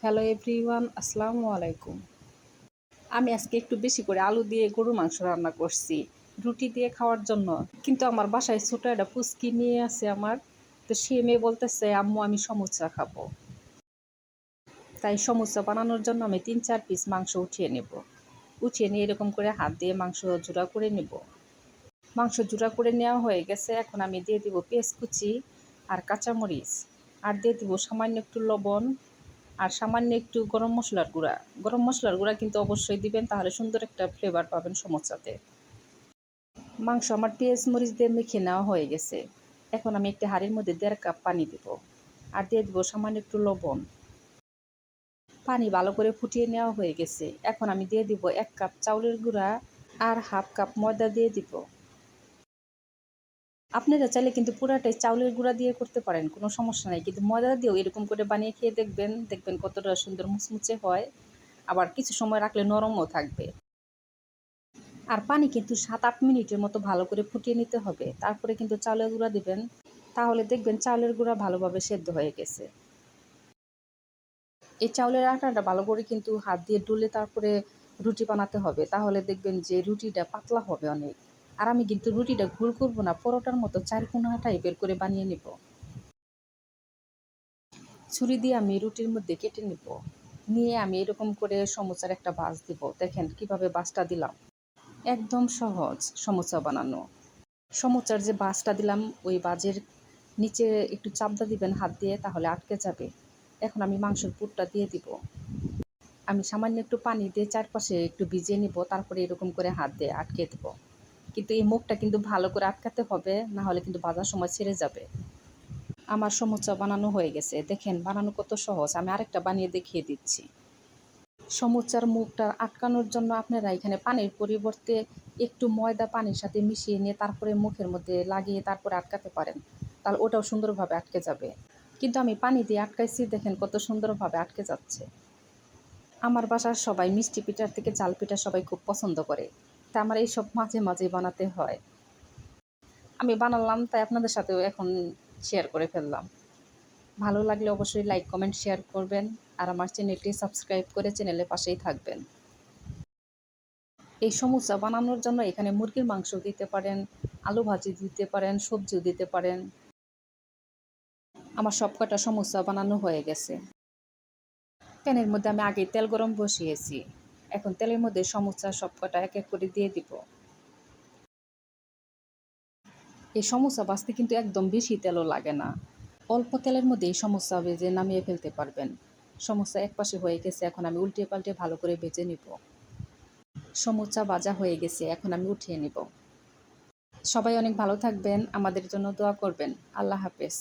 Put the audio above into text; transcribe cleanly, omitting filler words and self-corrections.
Hello everyone, আসসালামু আলাইকুম। আমি আজকে একটু বেশি করে আলু দিয়ে গরুর মাংস রান্না করছি রুটি দিয়ে খাওয়ার জন্য। কিন্তু আমার বাসায় ছোট একটা পুচকি মেয়ে আছে আমার। তো সে মেয়ে বলতেছে, আম্মু আমি সমুচা খাবো। তাই সমুচা বানানোর জন্য আমি 3-4 পিস মাংস উঠিয়ে নেব। উঠিয়ে নিয়ে এরকম করে হাত দিয়ে মাংস জোড়া করে নেব। মাংস জোড়া করে নেওয়া হয়ে গেছে। এখন আমি দিয়ে দিব পেঁয়াজ কুচি আর কাঁচামরিচ, আর দিয়ে দিব সামান্য একটু লবণ, আর সামান্য একটু গরম মশলার গুঁড়া। গরম মশলার গুঁড়া কিন্তু অবশ্যই দিবেন, তাহলে সুন্দর একটা ফ্লেভার পাবেন সমোসাতে। মাংস আমার পেঁয়াজ মরিচ দিয়ে মেখে নেওয়া হয়ে গেছে। এখন আমি একটা হাঁড়ির মধ্যে 1.5 কাপ পানি দেব, আর দিয়ে দেবো সামান্য একটু লবণ। পানি ভালো করে ফুটিয়ে নেওয়া হয়ে গেছে। এখন আমি দিয়ে দিব 1 কাপ চাউলের গুঁড়া আর হাফ কাপ ময়দা দিয়ে দিব। আপনারা চাইলে কিন্তু পুরাটাই চাউলের গুঁড়া দিয়ে করতে পারেন, কোনো সমস্যা নাই। কিন্তু ময়দা দিয়েও এরকম করে বানিয়ে খেয়ে দেখবেন, দেখবেন কতটা সুন্দর মুচমুচে হয়। আবার কিছু সময় রাখলে নরমও থাকবে। আর পানি কিন্তু 7-8 মিনিটের মতো ভালো করে ফুটিয়ে নিতে হবে। তারপরে কিন্তু চাউলের গুঁড়া দিবেন, তাহলে দেখবেন চাউলের গুঁড়া ভালোভাবে সেদ্ধ হয়ে গেছে। এই চাউলের আটাটা ভালো করে কিন্তু হাত দিয়ে ডলে তারপরে রুটি বানাতে হবে, তাহলে দেখবেন যে রুটিটা পাতলা হবে অনেক। আর আমি কিন্তু রুটিটা গোল করব না, পরোটার মতো চারকোনা টাইপের করে বানিয়ে নেব। ছুরি দিয়ে আমি রুটির মধ্যে কেটে নেব। নিয়ে আমি এরকম করে সমোসার একটা ভাঁজ দিব। দেখেন কিভাবে ভাঁজটা দিলাম, একদম সহজ সমোসা বানানো। সমোসার যে ভাঁজটা দিলাম, ওই ভাঁজের নিচে একটু চাপদা দিবেন হাত দিয়ে, তাহলে আটকে যাবে। এখন আমি মাংসের পুরটা দিয়ে দিব। আমি সামান্য একটু পানি দিয়ে চারপাশে একটু ভিজিয়ে নিব, তারপরে এরকম করে হাত দিয়ে আটকে দেব। কিন্তু এই মুখটা কিন্তু ভালো করে আটকাতে হবে, না হলে কিন্তু ভাজার সময় ছেড়ে যাবে। আমার সমোসা বানানো হয়ে গেছে। দেখেন বানানো কত সহজ। আমি আরেকটা বানিয়ে দেখিয়ে দিচ্ছি। সমুচার মুখটা আটকানোর জন্য আপনারা এখানে পানির পরিবর্তে একটু ময়দা পানির সাথে মিশিয়ে নিয়ে তারপরে মুখের মধ্যে লাগিয়ে তারপরে আটকাতে পারেন, তাহলে ওটাও সুন্দরভাবে আটকে যাবে। কিন্তু আমি পানি দিয়ে আটকাইছি, দেখেন কত সুন্দরভাবে আটকে যাচ্ছে। আমার বাসার সবাই মিষ্টি পিঠার থেকে চাল পিঠা সবাই খুব পছন্দ করে, তা আমার এইসব মাঝে মাঝে বানাতে হয়। আমি বানালাম, তাই আপনাদের সাথেও এখন শেয়ার করে ফেললাম। ভালো লাগলে অবশ্যই লাইক কমেন্ট শেয়ার করবেন, আর আমার চ্যানেলটি সাবস্ক্রাইব করে চ্যানেলের পাশেই থাকবেন। এই সমুচা বানানোর জন্য এখানে মুরগির মাংস দিতে পারেন, আলু ভাজি দিতে পারেন, সবজিও দিতে পারেন। আমার সবকটা সমুচা বানানো হয়ে গেছে। প্যানের মধ্যে আমি আগে তেল গরম বসিয়েছি। এখন তেলের মধ্যে সমুচা সবকটা এক এক করে দিয়ে দিব। এই সমুচা ভাজতে কিন্তু একদম বেশি তেলও লাগে না, অল্প তেলের মধ্যে এই সমুচা ভেজে নামিয়ে ফেলতে পারবেন। সমুচা এক পাশে হয়ে গেছে, এখন আমি উল্টে পাল্টে ভালো করে ভেজে নিব। সমুচা ভাজা হয়ে গেছে, এখন আমি উঠিয়ে নিব। সবাই অনেক ভালো থাকবেন, আমাদের জন্য দোয়া করবেন। আল্লাহ হাফেজ।